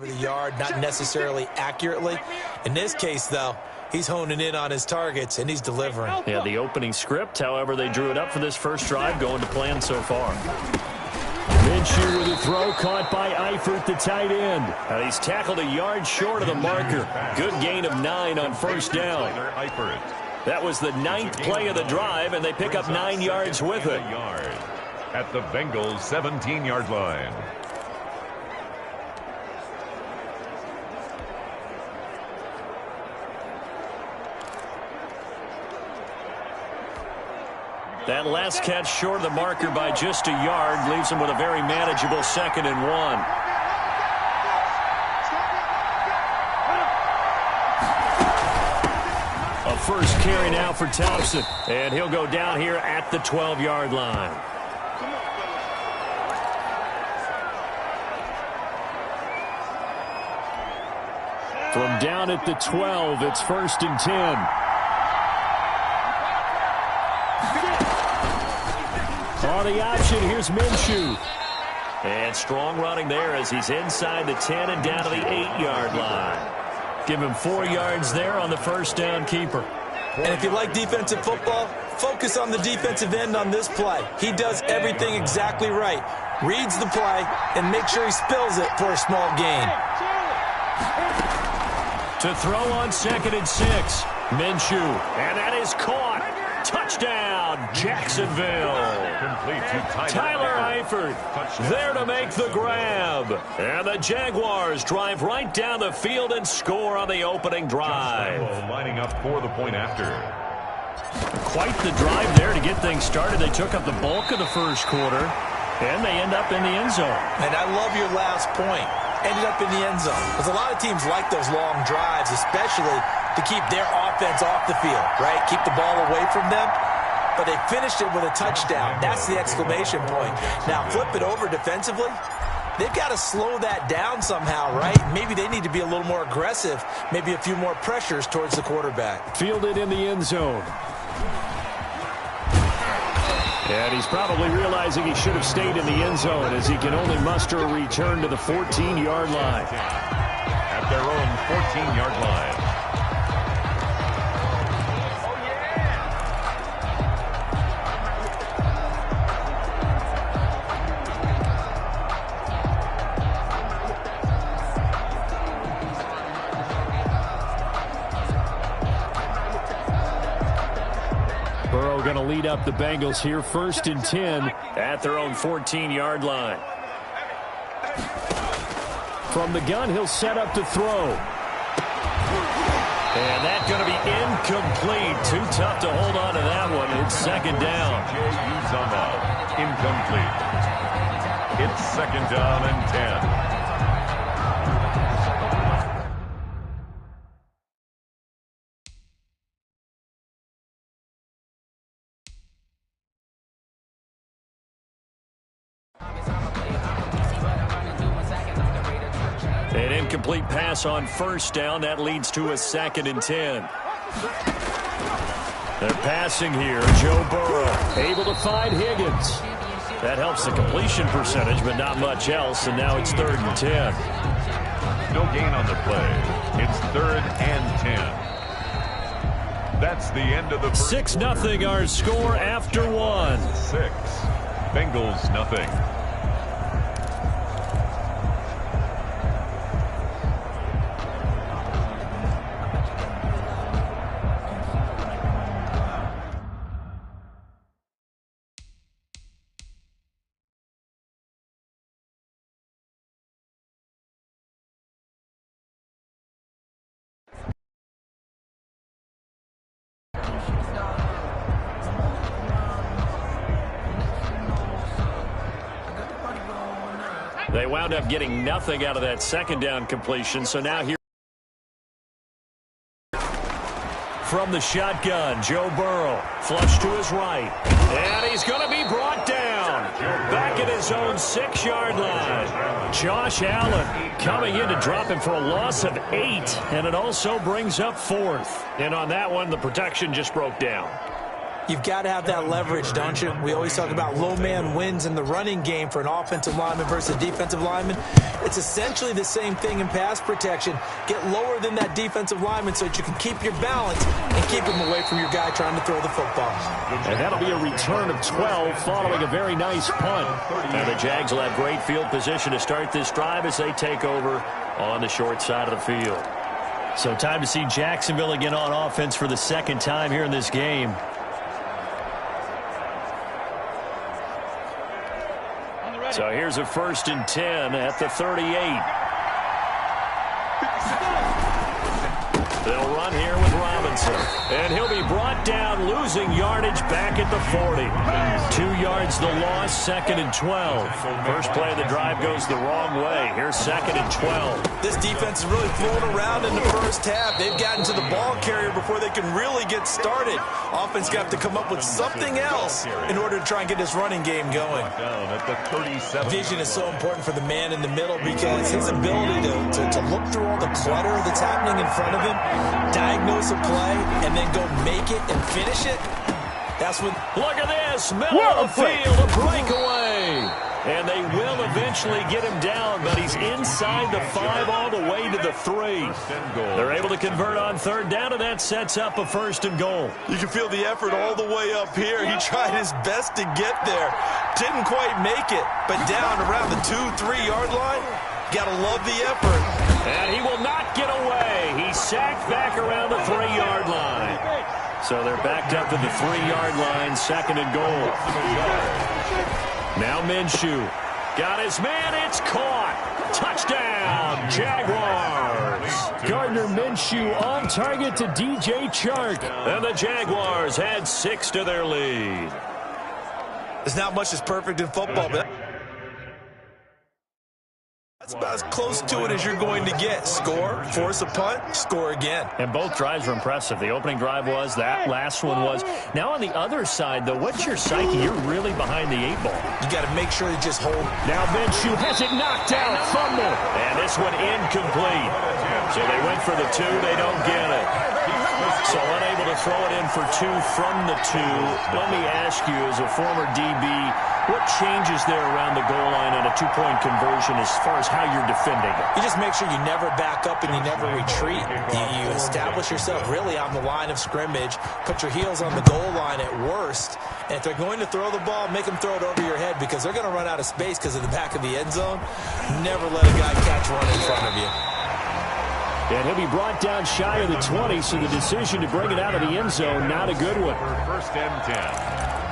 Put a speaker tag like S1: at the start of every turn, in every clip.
S1: The yard, not necessarily accurately. In this case, though, he's honing in on his targets, and he's delivering.
S2: Yeah, the opening script, however, they drew it up for this first drive, going to plan so far. Minshew with a throw caught by Eifert, the tight end. And he's tackled a yard short of the marker. Good gain of 9 on first down. That was the 9th play of the drive, and they pick up 9 yards with it.
S3: At the Bengals' 17-yard line.
S2: That last catch short of the marker by just a yard leaves him with a very manageable 2nd and 1. A first carry now for Thompson, and he'll go down here at the 12-yard line. From down at the 12, it's 1st and 10. On the option, here's Minshew. And strong running there as he's inside the 10 and down to the 8-yard line. Give him 4 yards there on the first down keeper.
S1: And if you like defensive football, focus on the defensive end on this play. He does everything exactly right. Reads the play and makes sure he spills it for a small gain.
S2: To throw on 2nd and 6. Minshew. And that is caught. Touchdown, Jacksonville. Tyler Eifert there to make the grab. And the Jaguars drive right down the field and score on the opening drive.
S3: Lining up for the point after.
S2: Quite the drive there to get things started. They took up the bulk of the first quarter, and they end up in the end zone.
S1: And I love your last point. Ended up in the end zone. Because a lot of teams like those long drives, especially to keep their offense off the field, right? Keep the ball away from them. But they finished it with a touchdown. That's the exclamation point. Now flip it over defensively. They've got to slow that down somehow, right? Maybe they need to be a little more aggressive. Maybe a few more pressures towards the quarterback.
S2: Fielded in the end zone. And he's probably realizing he should have stayed in the end zone as he can only muster a return to the 14-yard line.
S3: At their own 14-yard line.
S2: Burrow going to lead up the Bengals here, 1st and 10 at their own 14-yard line. From the gun, he'll set up to throw. And that's going to be incomplete. Too tough to hold on to that one. It's 2nd down.
S3: Incomplete. It's 2nd down and 10.
S2: An incomplete pass on first down. That leads to a 2nd and 10. They're passing here. Joe Burrow able to find Higgins. That helps the completion percentage, but not much else. And now it's 3rd and 10.
S3: No gain on the play. It's 3rd and 10. That's the end of the first
S2: 6-0 our score after 1.
S3: 6. Bengals nothing.
S2: They wound up getting nothing out of that 2nd down completion. So now here from the shotgun, Joe Burrow, flush to his right. And he's going to be brought down back at his own 6-yard line. Josh Allen coming in to drop him for a loss of 8. And it also brings up 4th. And on that one, the protection just broke down.
S1: You've got to have that leverage, don't you? We always talk about low man wins in the running game for an offensive lineman versus defensive lineman. It's essentially the same thing in pass protection. Get lower than that defensive lineman so that you can keep your balance and keep him away from your guy trying to throw the football.
S2: And that'll be a return of 12 following a very nice punt. And the Jags will have great field position to start this drive as they take over on the short side of the field. So time to see Jacksonville again on offense for the second time here in this game. So here's a 1st and 10 at the 38. They'll run here with Robinson. And he'll be brought down, losing yardage back at the 40. 2 yards the loss, 2nd and 12. First play of the drive goes the wrong way. Here's 2nd and 12.
S1: This defense is really flown around in the first half. They've gotten to the ball carrier before they can really get started. Offense got to come up with something else in order to try and get this running game going. Vision is so important for the man in the middle because his ability to look through all the clutter that's happening in front of him, diagnose a play, and then go make it and finish it. That's what.
S2: Look at this. Middle of the field, a breakaway. And they will eventually get him down, but he's inside the 5 all the way to the 3. They're able to convert on 3rd down, and that sets up a 1st and goal.
S1: You can feel the effort all the way up here. He tried his best to get there. Didn't quite make it, but down around the 2-3 yard line. Got to love the effort.
S2: And he will not get away. He's sacked back around the 3 yard line. So they're backed up to the 3 yard line, 2nd and goal. Now Minshew. Got his man. It's caught. Touchdown, Jaguars. Gardner Minshew on target to DJ Chark. And the Jaguars had 6 to their lead.
S1: There's not much that's perfect in football, but that's about as close to it as you're going to get. Score, force a punt, score again.
S2: And both drives were impressive. The opening drive was, that last one was. Now on the other side, though, what's your psyche? You're really behind the 8 ball.
S1: You got to make sure you just hold.
S2: Now Minshew has it knocked out. Fumble. And this one incomplete. So they went for the 2. They don't get it. So unable to throw it in for 2 from the 2. Let me ask you, as a former DB, what changes there around the goal line on a 2-point conversion as far as how you're defending it?
S1: You just make sure you never back up and you never retreat. You establish yourself really on the line of scrimmage, put your heels on the goal line at worst, and if they're going to throw the ball, make them throw it over your head because they're going to run out of space because of the back of the end zone. Never let a guy catch one in front of you.
S2: And he'll be brought down shy of the 20, so the decision to bring it out of the end zone, not a good one.
S3: 1st and 10.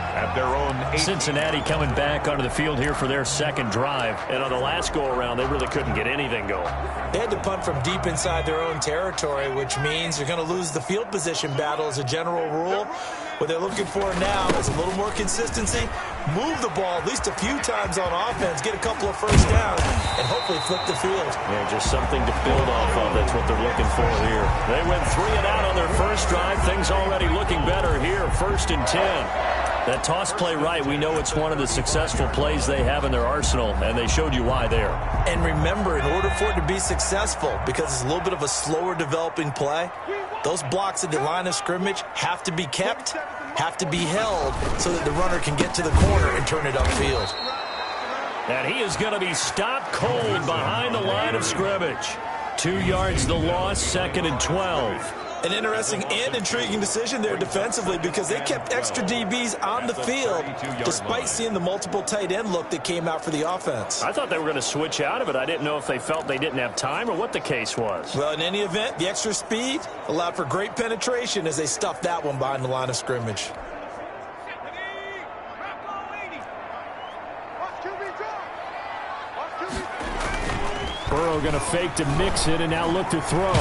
S3: At their own 8.
S2: Cincinnati coming back onto the field here for their 2nd drive. And on the last go-around, they really couldn't get anything going.
S1: They had to punt from deep inside their own territory, which means you're going to lose the field position battle as a general rule. What they're looking for now is a little more consistency, move the ball at least a few times on offense, get a couple of first downs, and hopefully flip the field.
S2: Yeah, just something to build off of. That's what they're looking for here. They went 3 and out on their first drive. Things already looking better here. 1st and 10. That toss play right, we know it's one of the successful plays they have in their arsenal, and they showed you why there.
S1: And remember, in order for it to be successful, because it's a little bit of a slower developing play, those blocks at the line of scrimmage have to be kept, have to be held, so that the runner can get to the corner and turn it upfield.
S2: And he is going to be stopped cold behind the line of scrimmage. 2 yards the loss, 2nd and 12.
S1: An interesting and intriguing decision there defensively because they kept extra DBs on the field despite seeing the multiple tight end look that came out for the offense.
S2: I thought they were going to switch out of it. I didn't know if they felt they didn't have time or what the case was.
S1: Well, in any event, the extra speed allowed for great penetration as they stuffed that one behind the line of scrimmage.
S2: Burrow going to fake to mix it and now look to throw.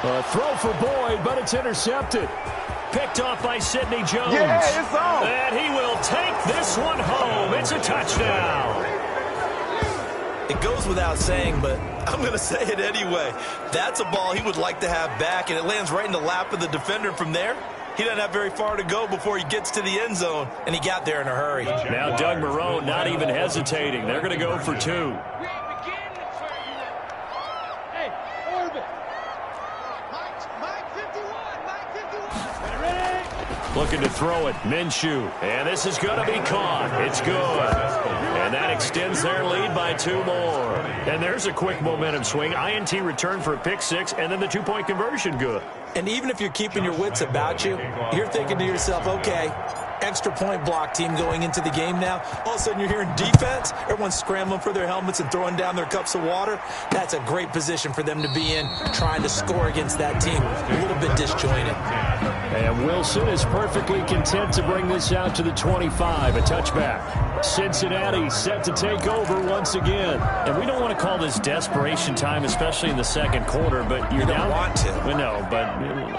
S2: A throw for Boyd, but it's intercepted. Picked off by Sidney Jones.
S4: Yeah, it's on.
S2: And he will take this one home. It's a touchdown.
S1: It goes without saying, but I'm going to say it anyway. That's a ball he would like to have back, and it lands right in the lap of the defender from there. He doesn't have very far to go before he gets to the end zone, and he got there in a hurry.
S2: Now Doug Marrone not even hesitating. They're going to go for 2. Looking to throw it. Minshew. And this is going to be caught. It's good. And that extends their lead by 2 more. And there's a quick momentum swing. INT return for a pick 6, and then the 2-point conversion good.
S1: And even if you're keeping your wits about you, you're thinking to yourself, okay, extra point block team going into the game now. All of a sudden you're hearing defense. Everyone's scrambling for their helmets and throwing down their cups of water. That's a great position for them to be in, trying to score against that team. A little bit disjointed.
S2: And Wilson is perfectly content to bring this out to the 25, a touchback. Cincinnati set to take over once again. And we don't want to call this desperation time, especially in the second quarter, but you're down.
S1: You don't want to.
S2: We know, but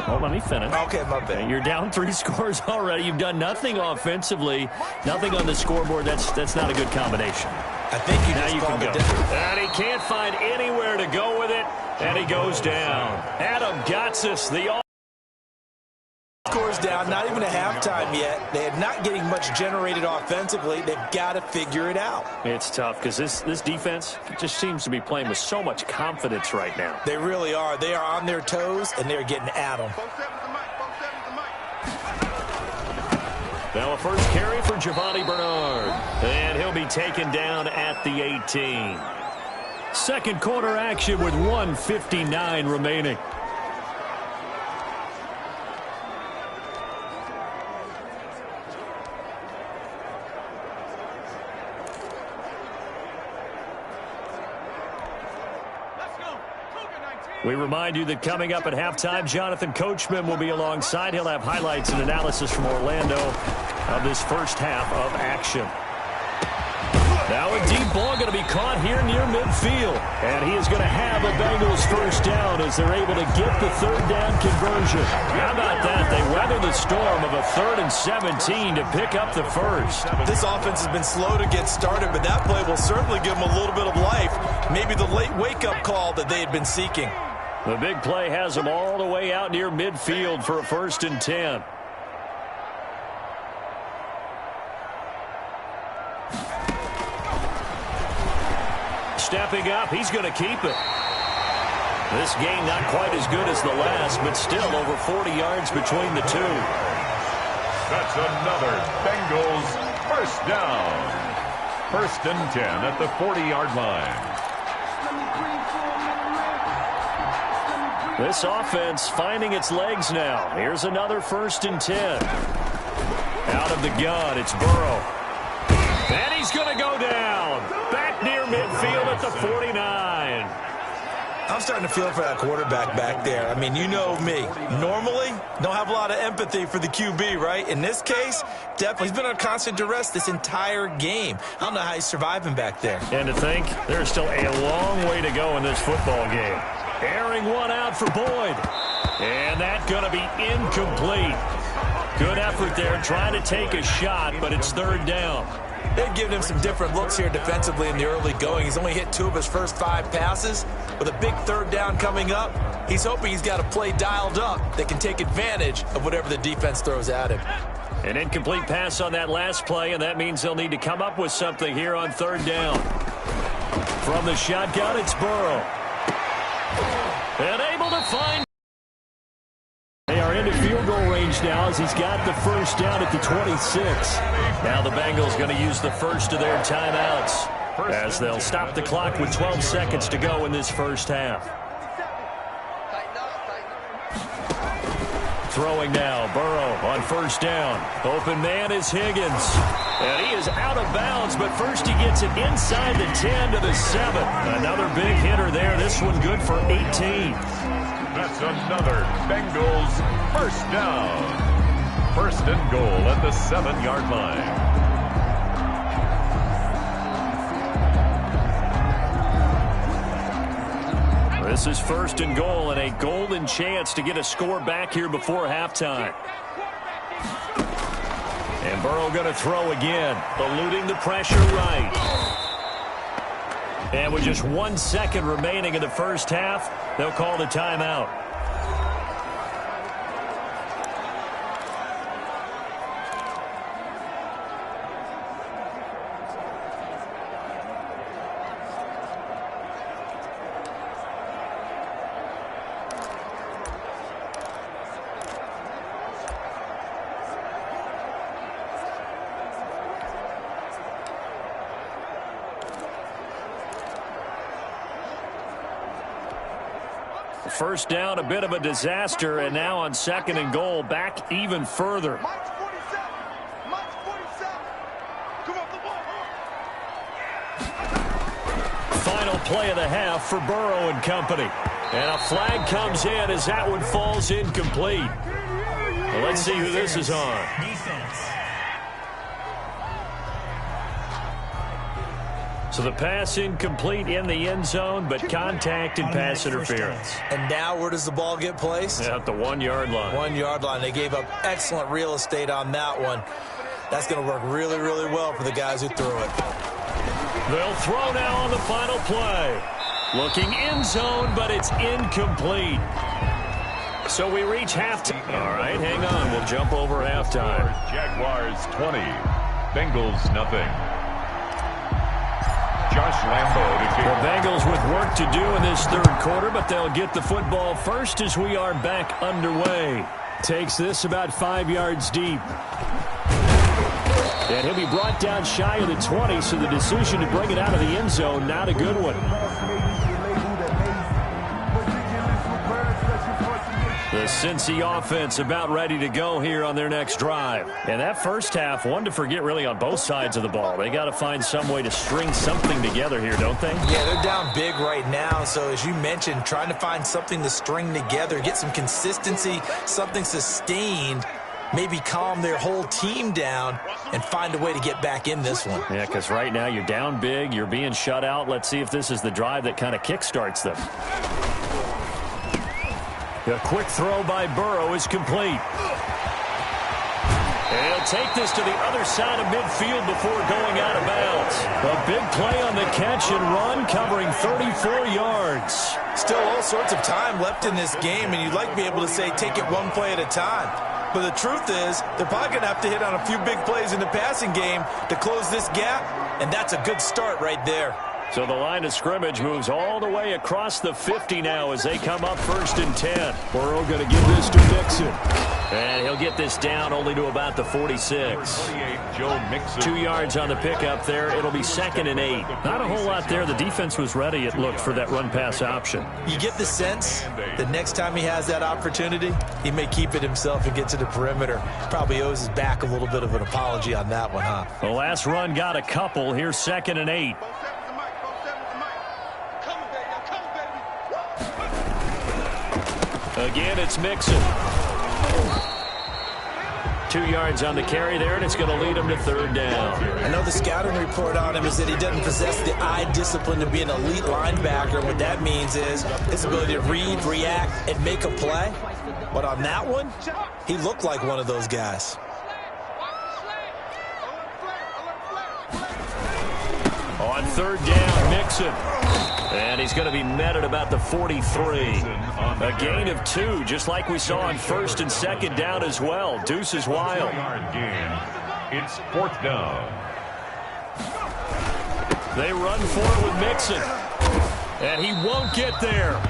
S2: hold on, let me finish.
S1: Okay, my bad.
S2: You're down 3 scores already. You've done nothing offensively, nothing on the scoreboard. That's not a good combination.
S1: I think you
S2: now
S1: just
S2: you can go.
S1: different.
S2: And he can't find anywhere to go with it, and he goes down. Adam Gotsis, the
S1: scores down, not even a halftime yet. They're not getting much generated offensively. They've got to figure it out.
S2: It's tough because this defense just seems to be playing with so much confidence right now.
S1: They really are. They are on their toes, and they're getting at them.
S2: Now a first carry for Giovanni Bernard. And he'll be taken down at the 18. Second quarter action with 1:59 remaining. We remind you that coming up at halftime, Jonathan Coachman will be alongside. He'll have highlights and analysis from Orlando of this first half of action. Now a deep ball going to be caught here near midfield. And he is going to have a Bengals first down as they're able to get the third down conversion. How about that? They weather the storm of a 3rd and 17 to pick up the first.
S1: This offense has been slow to get started, but that play will certainly give them a little bit of life. Maybe the late wake-up call that they had been seeking.
S2: The big play has them all the way out near midfield for a 1st and 10. Stepping up, he's going to keep it. This game not quite as good as the last, but still over 40 yards between the two.
S3: That's another Bengals first down. 1st and 10 at the 40-yard line.
S2: This offense finding its legs now. Here's another 1st and 10. Out of the gun, it's Burrow. And he's going to go down. Back near midfield at the 49.
S1: I'm starting to feel for that quarterback back there. I mean, you know me. Normally, don't have a lot of empathy for the QB, right? In this case, definitely. He's been under constant duress this entire game. I don't know how he's surviving back there.
S2: And to think, there's still a long way to go in this football game. Airing one out for Boyd. And that's going to be incomplete. Good effort there, trying to take a shot, but it's 3rd down.
S1: They've given him some different looks here defensively in the early going. He's only hit 2 of his first 5 passes. With a big 3rd down coming up, he's hoping he's got a play dialed up that can take advantage of whatever the defense throws at him.
S2: An incomplete pass on that last play, and that means they'll need to come up with something here on 3rd down. From the shotgun, it's Burrow. And able to find. They are into field goal range now as he's got the first down at the 26. Now the Bengals going to use the first of their timeouts as they'll stop the clock with 12 seconds to go in this first half. Throwing now, Burrow on 1st down. Open man is Higgins. And he is out of bounds, but first he gets it inside the 10 to the 7. Another big hitter there. This one good for 18.
S3: That's another Bengals first down. 1st and goal at the 7-yard line.
S2: This is 1st and goal and a golden chance to get a score back here before halftime. And Burrow going to throw again, eluding the pressure right. And with just 1 second remaining in the first half, they'll call the timeout. First down, a bit of a disaster, and now on 2nd and goal, back even further. Final play of the half for Burrow and company. And a flag comes in as that one falls incomplete. Well, let's see who this is on. So the pass incomplete in the end zone, but contact and pass interference.
S1: And now where does the ball get placed?
S2: At the 1-yard line.
S1: 1-yard line. They gave up excellent real estate on that one. That's going to work really, really well for the guys who threw it.
S2: They'll throw now on the final play. Looking end zone, but it's incomplete. So we reach halftime. All right, hang on. We'll jump over halftime.
S3: Jaguars 20, Bengals nothing. Josh Lambo to kick.
S2: The Bengals with work to do in this 3rd quarter, but they'll get the football first as we are back underway. Takes this about 5 yards deep. And he'll be brought down shy of the 20, so the decision to bring it out of the end zone, not a good one. The Cincy offense about ready to go here on their next drive. And that first half, one to forget really on both sides of the ball. They got to find some way to string something together here, don't they?
S1: Yeah, they're down big right now. So as you mentioned, trying to find something to string together, get some consistency, something sustained, maybe calm their whole team down and find a way to get back in this one.
S2: Yeah, because right now you're down big, you're being shut out. Let's see if this is the drive that kind of kickstarts them. The quick throw by Burrow is complete. And he'll take this to the other side of midfield before going out of bounds. A big play on the catch and run, covering 34 yards.
S1: Still all sorts of time left in this game, and you'd like to be able to say take it one play at a time. But the truth is, they're probably going to have to hit on a few big plays in the passing game to close this gap, and that's a good start right there.
S2: So the line of scrimmage moves all the way across the 50 now as they come up 1st and 10. Burrow going to give this to Mixon. And he'll get this down only to about the 46. 2 yards on the pickup there. It'll be 2nd and 8. Not a whole lot there. The defense was ready, it looked, for that run-pass option.
S1: You get the sense that next time he has that opportunity, he may keep it himself and get to the perimeter. Probably owes his back a little bit of an apology on that one, huh?
S2: The last run got a couple. Here's 2nd and 8. Again, it's Mixon. 2 yards on the carry there, and it's going to lead him to 3rd down.
S1: I know the scouting report on him is that he doesn't possess the eye discipline to be an elite linebacker. What that means is his ability to read, react, and make a play. But on that one, he looked like one of those guys.
S2: On 3rd down, Mixon. And he's going to be met at about the 43. A gain of 2, just like we saw on 1st and 2nd down as well. Deuce is wild.
S3: It's 4th down.
S2: They run for it with Mixon. And he won't get there.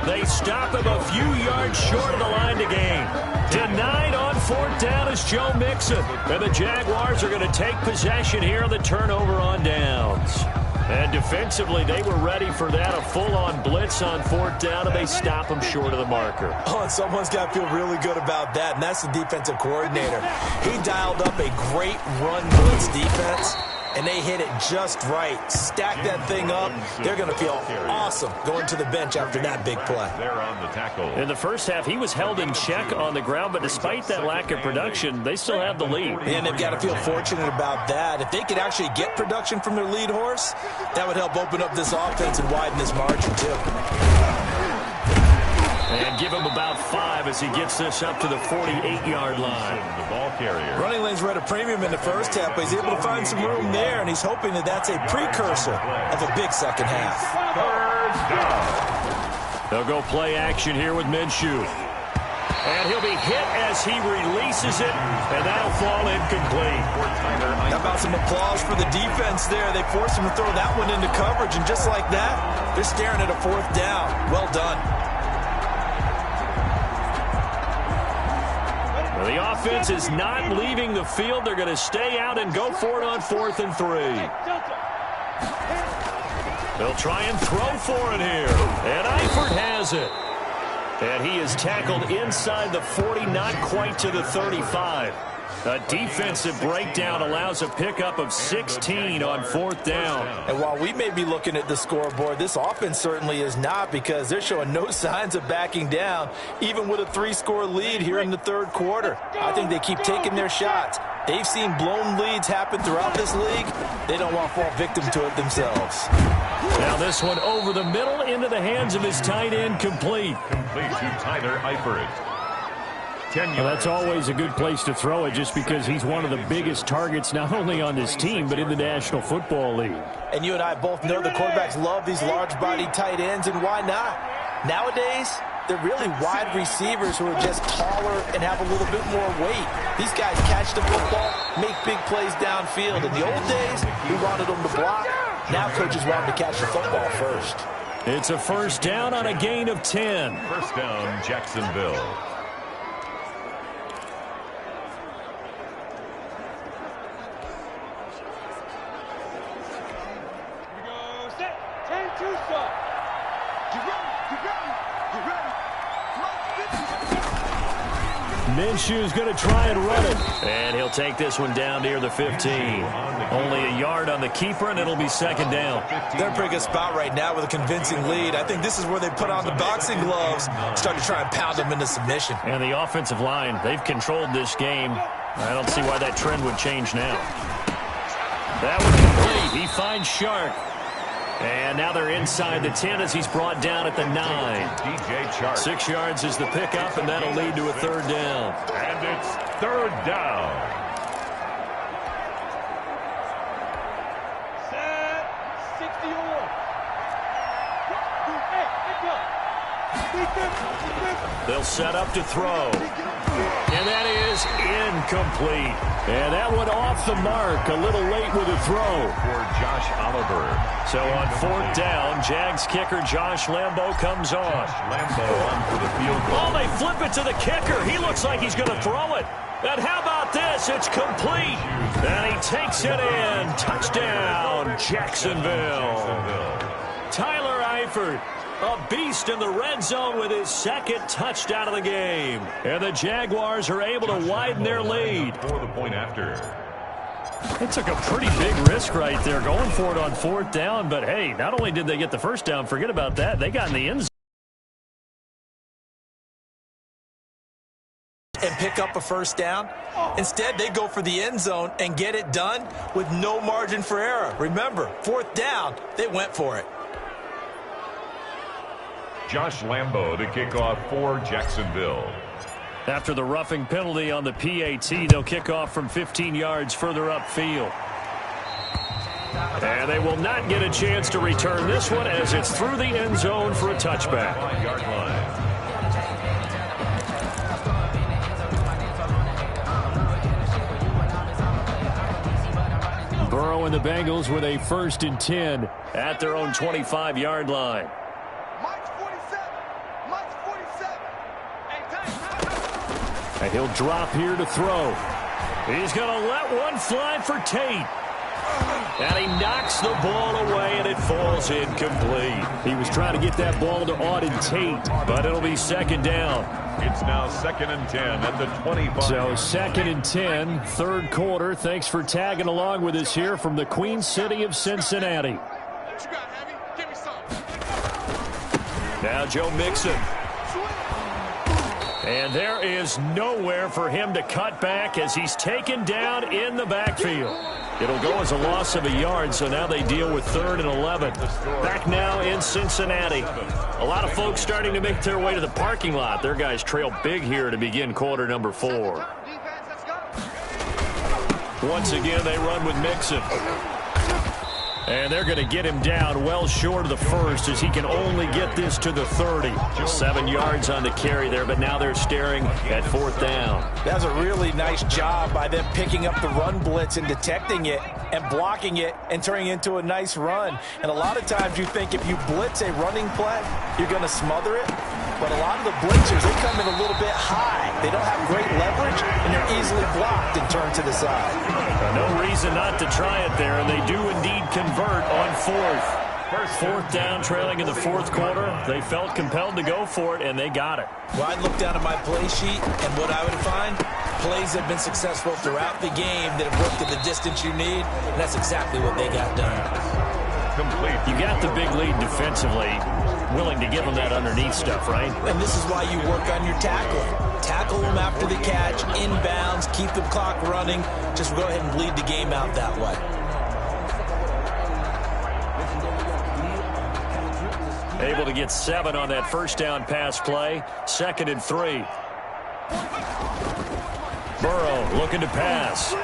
S2: They stop him a few yards short of the line to gain. Denied on 4th down is Joe Mixon. And the Jaguars are going to take possession here on the turnover on downs. And defensively, they were ready for that, a full-on blitz on 4th down, and they stop him short of the marker.
S1: Oh, and someone's got to feel really good about that, and that's the defensive coordinator. He dialed up a great run blitz defense, and they hit it just right. Stack that thing up. They're going to feel awesome going to the bench after that big play.
S3: They're on the tackle.
S2: In the first half, he was held in check on the ground, but despite that lack of production, they still have the lead.
S1: And they've got to feel fortunate about that. If they could actually get production from their lead horse, that would help open up this offense and widen this margin, too.
S2: And give him about 5 as he gets this up to the 48-yard line.
S3: The ball carrier.
S1: Running lanes were at a premium in the first half, but he's able to find some room there, and he's hoping that that's a precursor of a big second half.
S3: 3rd down.
S2: They'll go play action here with Minshew. And he'll be hit as he releases it, and that'll fall incomplete.
S1: How about some applause for the defense there? They forced him to throw that one into coverage, and just like that, they're staring at a 4th down. Well done.
S2: The offense is not leaving the field. They're going to stay out and go for it on 4th and 3. They'll try and throw for it here. And Eifert has it. And he is tackled inside the 40, not quite to the 35. A defensive breakdown allows a pickup of 16 on 4th down.
S1: And while we may be looking at the scoreboard, this offense certainly is not, because they're showing no signs of backing down, even with a 3-score lead here in the 3rd quarter. I think they keep taking their shots. They've seen blown leads happen throughout this league. They don't want to fall victim to it themselves.
S2: Now this one over the middle into the hands of his tight end, complete.
S3: Complete to Tyler Eifert.
S2: Well, that's always a good place to throw it, just because he's one of the biggest targets not only on this team but in the National Football League.
S1: And you and I both know the quarterbacks love these large-bodied tight ends, and why not? Nowadays, they're really wide receivers who are just taller and have a little bit more weight. These guys catch the football, make big plays downfield. In the old days, we wanted them to block. Now coaches want them to catch the football first.
S2: It's a 1st down on a gain of 10.
S3: 1st down, Jacksonville.
S2: Minshew's going to try and run it. And he'll take this one down near the 15. Only a yard on the keeper, and it'll be 2nd down.
S1: They're in a pretty good spot right now with a convincing lead. I think this is where they put on the boxing gloves, start to try and pound them into submission.
S2: And the offensive line, they've controlled this game. I don't see why that trend would change now. That was complete. He finds Shark. And now they're inside the 10 as he's brought down at the 9.
S3: DJ Chark.
S2: 6 yards is the pickup, and that'll lead to a 3rd down.
S3: And it's 3rd down.
S4: Set 61.
S2: They'll set up to throw. And that is incomplete. And that one off the mark. A little late with a throw.
S3: For Josh Oliver.
S2: So on 4th down, Jags kicker Josh Lambo comes on.
S3: Lambo on for the field goal.
S2: Oh, they flip it to the kicker. He looks like he's going to throw it. And how about this? It's complete. And he takes it in. Touchdown, Jacksonville. Tyler Eifert, a beast in the red zone with his 2nd touchdown of the game. And the Jaguars are able to widen their lead.
S3: For the point after.
S2: They took a pretty big risk right there going for it on 4th down. But, hey, not only did they get the 1st down, forget about that. They got in the end zone.
S1: And pick up a 1st down. Instead, they go for the end zone and get it done with no margin for error. Remember, 4th down, they went for it.
S3: Josh Lambo to kick off for Jacksonville.
S2: After the roughing penalty on the PAT, they'll kick off from 15 yards further upfield. And they will not get a chance to return this one as it's through the end zone for a touchback.
S3: 5-yard line.
S2: Burrow and the Bengals with a 1st and 10 at their own 25-yard line. And he'll drop here to throw. He's going to let one fly for Tate. And he knocks the ball away, and it falls incomplete. He was trying to get that ball to Auden Tate, but it'll be 2nd down.
S3: It's now 2nd and 10 at the 25.
S2: So 2nd and 10, 3rd quarter. Thanks for tagging along with us here from the Queen City of Cincinnati. Now Joe Mixon. And there is nowhere for him to cut back as he's taken down in the backfield. It'll go as a loss of a yard, so now they deal with 3rd and 11. Back now in Cincinnati. A lot of folks starting to make their way to the parking lot. Their guys trail big here to begin quarter number 4. Once again, they run with Mixon. And they're going to get him down well short of the 1st as he can only get this to the 30. 7 yards on the carry there, but now they're staring at 4th down.
S1: That was a really nice job by them picking up the run blitz and detecting it and blocking it and turning it into a nice run. And a lot of times you think if you blitz a running play, you're going to smother it. But a lot of the blitzers, they come in a little bit high. They don't have great leverage, and they're easily blocked and turned to the side.
S2: No reason not to try it there, and they do indeed convert on 4th. Fourth down, trailing in the fourth quarter. They felt compelled to go for it, and they got it.
S1: Well, I'd look down at my play sheet, and what I would find, plays have been successful throughout the game that have worked at the distance you need, and that's exactly what they got done.
S3: Complete.
S2: You got the big lead defensively, willing to give them that underneath stuff, right?
S1: And this is why you work on your tackling. Tackle them after the catch, inbounds, keep the clock running. Just go ahead and bleed the game out that way.
S2: Able to get 7 on that first down pass play. 2nd and 3. Burrow looking to pass.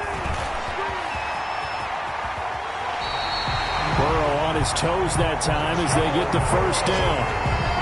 S2: Burrow on his toes that time as they get the first down.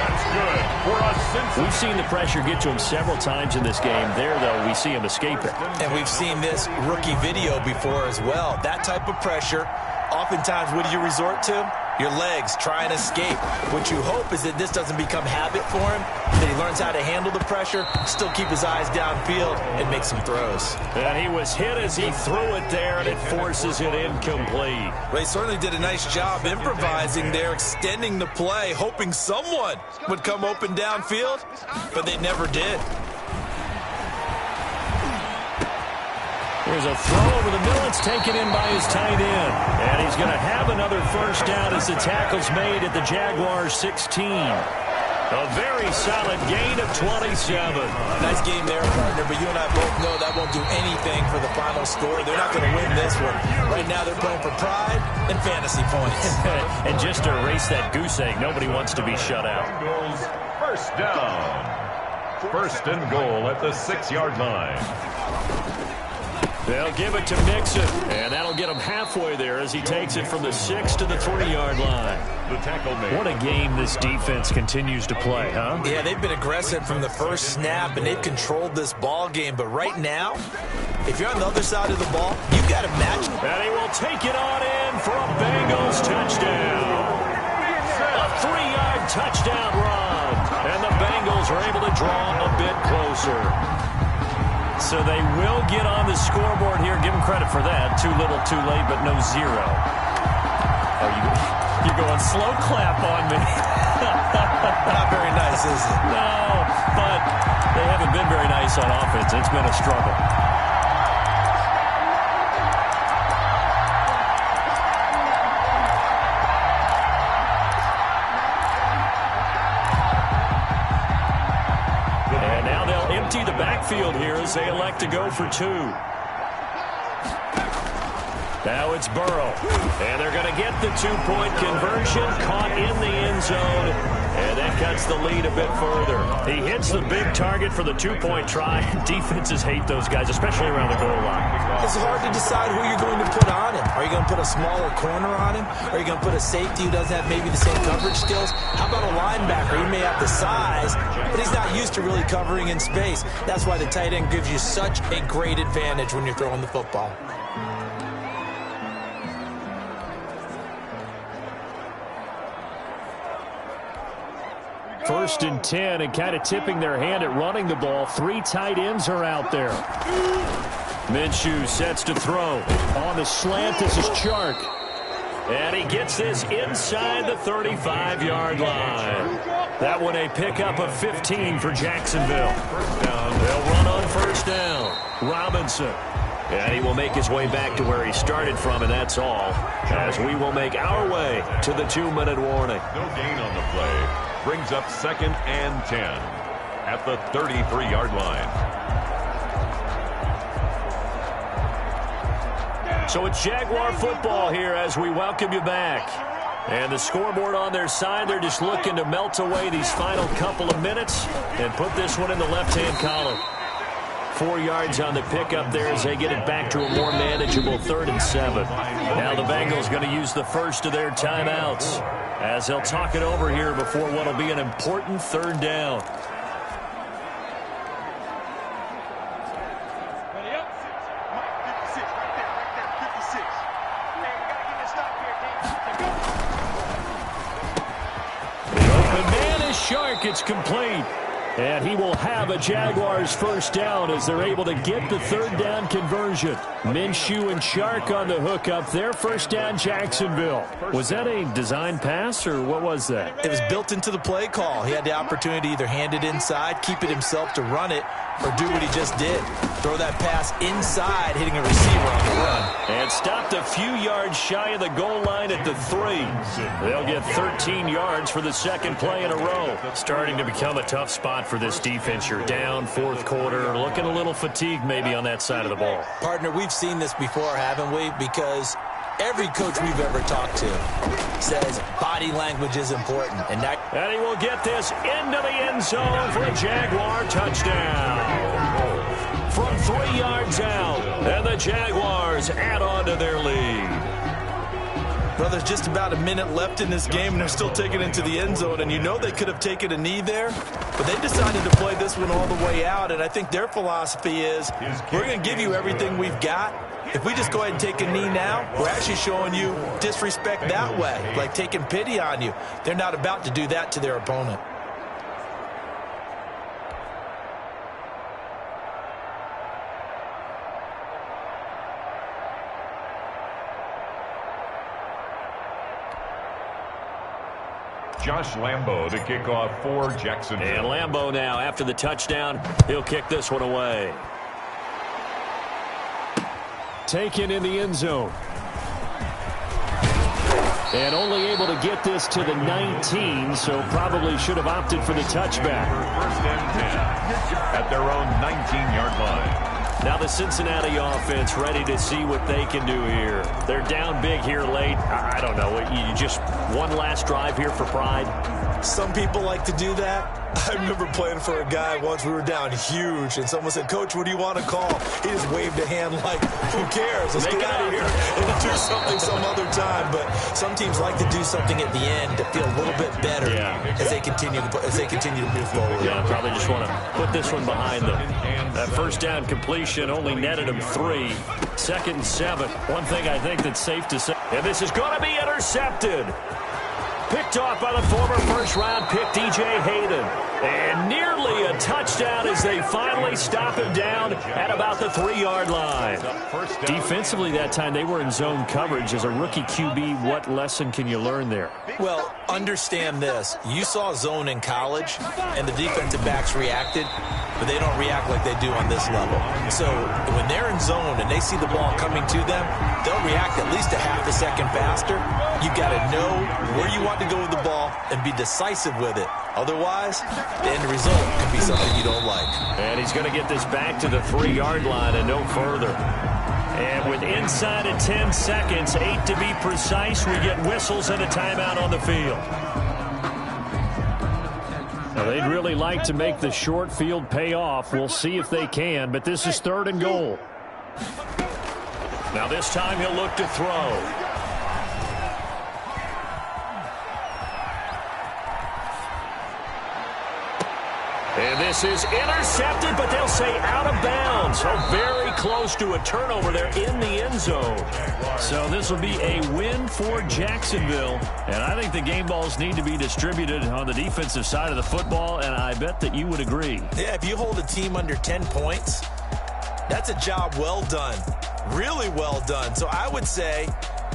S3: That's good for us.
S2: We've seen the pressure get to him several times in this game. There, though, we see him escape it.
S1: And we've seen this rookie video before as well. That type of pressure, oftentimes, what do you resort to? Your legs, try and escape. What you hope is that this doesn't become habit for him, that he learns how to handle the pressure, still keep his eyes downfield, and make some throws.
S2: And he was hit as he threw it there, and it forces it incomplete.
S1: Well, he certainly did a nice job improvising there, extending the play, hoping someone would come open downfield, but they never did.
S2: There's a throw over the middle. It's taken in by his tight end. And he's going to have another first down as the tackle's made at the Jaguars' 16. A very solid gain of 27.
S1: Nice game there, partner, but you and I both know that won't do anything for the final score. They're not going to win this one. Right now they're playing for pride and fantasy points.
S2: And just to erase that goose egg, nobody wants to be shut out.
S3: First down. First and goal at the 6-yard line.
S2: They'll give it to Mixon, and that'll get him halfway there as he takes it from the 6 to the 3-yard line.
S3: The tackle made.
S2: What a game this defense continues to play, huh?
S1: Yeah, they've been aggressive from the first snap, and they've controlled this ball game. But right now, if you're on the other side of the ball, you've got to match.
S2: And he will take it on in for a Bengals touchdown. A 3-yard touchdown run. And the Bengals are able to draw a bit closer. So they will get on the scoreboard here. Give them credit for that. Too little, too late, but no 0. Oh, you're going slow clap on me.
S1: Not very nice, is it?
S2: No, but they haven't been very nice on offense. It's been a struggle. Empty the backfield here as they elect to go for 2. Now it's Burrow. And they're going to get the 2-point conversion. Caught in the end zone. And that cuts the lead a bit further. He hits the big target for the 2-point try. Defenses hate those guys, especially around the goal line.
S1: It's hard to decide who you're going to put on him. Are you going to put a smaller corner on him? Are you going to put a safety who doesn't have maybe the same coverage skills? How about a linebacker? He may have the size, but he's not used to really covering in space. That's why the tight end gives you such a great advantage when you're throwing the football.
S2: First and 10, and kind of tipping their hand at running the ball. 3 tight ends are out there. Minshew sets to throw. On the slant, this is Chark. And he gets this inside the 35-yard line. That one a pickup of 15 for Jacksonville. They'll run on first down. Robinson. And he will make his way back to where he started from, and that's all. As we will make our way to the 2-minute warning.
S3: No gain on the play. Brings up 2nd and 10 at the 33-yard line.
S2: So it's Jaguar football here as we welcome you back. And the scoreboard on their side, they're just looking to melt away these final couple of minutes and put this one in the left-hand column. 4 yards on the pickup there as they get it back to a more manageable 3rd and 7. Now the Bengals going to use the first of their timeouts as they'll talk it over here before what will be an important 3rd down. The open man is Chark. It's complete. And he will have a Jaguars first down as they're able to get the 3rd down conversion. Minshew and Chark on the hook up there. First down, Jacksonville. Was that a design pass, or what was that?
S1: It was built into the play call. He had the opportunity to either hand it inside, keep it himself to run it, or do what he just did. Throw that pass inside, hitting a receiver on the run.
S2: And stopped a few yards shy of the goal line at the 3. They'll get 13 yards for the second play in a row. Starting to become a tough spot for this defense. You're down fourth quarter, looking a little fatigued maybe on that side of the ball.
S1: Partner, we've seen this before, haven't we? Because every coach we've ever talked to says body language is important. And
S2: he will get this into the end zone for a Jaguar touchdown. From 3 yards out, and the Jaguars add on to their lead.
S1: Well, there's just about a minute left in this game, and they're still taking it to the end zone. And you know they could have taken a knee there, but they decided to play this one all the way out. And I think their philosophy is, we're going to give you everything we've got. If we just go ahead and take a knee now, we're actually showing you disrespect that way, like taking pity on you. They're not about to do that to their opponent.
S3: Josh Lambo to kick off for Jacksonville.
S2: And Lambo now, after the touchdown, he'll kick this one away. Taken in the end zone. And only able to get this to the 19, so probably should have opted for the touchback.
S3: First and 10 at their own 19-yard line.
S2: Now the Cincinnati offense ready to see what they can do here. They're down big here late. I don't know. You just one last drive here for pride.
S1: Some people like to do that. I remember playing for a guy once. We were down huge, and someone said, "Coach, what do you want to call?" He just waved a hand like, who cares? Let's get out of here and do something some other time. But some teams like to do something at the end to feel a little bit better as they continue to move forward.
S2: Yeah, probably just want to put this one behind them. That first down completion only netted them 3. 2nd and 7. One thing I think that's safe to say, and this is going to be intercepted. Picked off by the former first-round pick, D.J. Hayden. And nearly a touchdown as they finally stop him down at about the 3-yard line. Defensively that time, they were in zone coverage. As a rookie QB, what lesson can you learn there?
S1: Well, understand this. You saw zone in college, and the defensive backs reacted, but they don't react like they do on this level. So when they're in zone and they see the ball coming to them, they'll react at least a half a second faster. You've got to know where you want to go with the ball and be decisive with it. Otherwise, the end result could be something you don't like.
S2: And he's going to get this back to the 3-yard line and no further. And with inside of 10 seconds, 8 to be precise, we get whistles and a timeout on the field. Now, they'd really like to make the short field pay off. We'll see if they can, but this is 3rd and goal. Now this time he'll look to throw. And this is intercepted, but they'll say out of bounds. So very close to a turnover there in the end zone. So this will be a win for Jacksonville. And I think the game balls need to be distributed on the defensive side of the football, and I bet that you would agree.
S1: Yeah, if you hold a team under 10 points, that's a job well done. Really well done. So I would say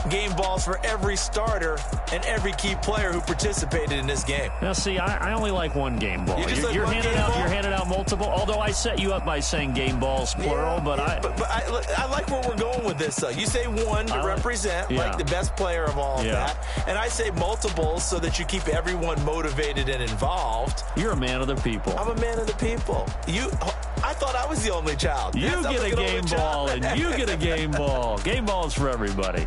S1: game balls for every starter and every key player who participated in this game.
S2: Now, see, I only like one game ball. You're handing out multiple, although I set you up by saying game balls, plural, but
S1: I like where we're going with this, though. You say one to represent, like the best player of all of that, and I say multiples so that you keep everyone motivated and involved.
S2: You're a man of the people.
S1: I'm a man of the people. I thought I was the only child.
S2: You get a game ball, and you get a game ball. Game balls for everybody.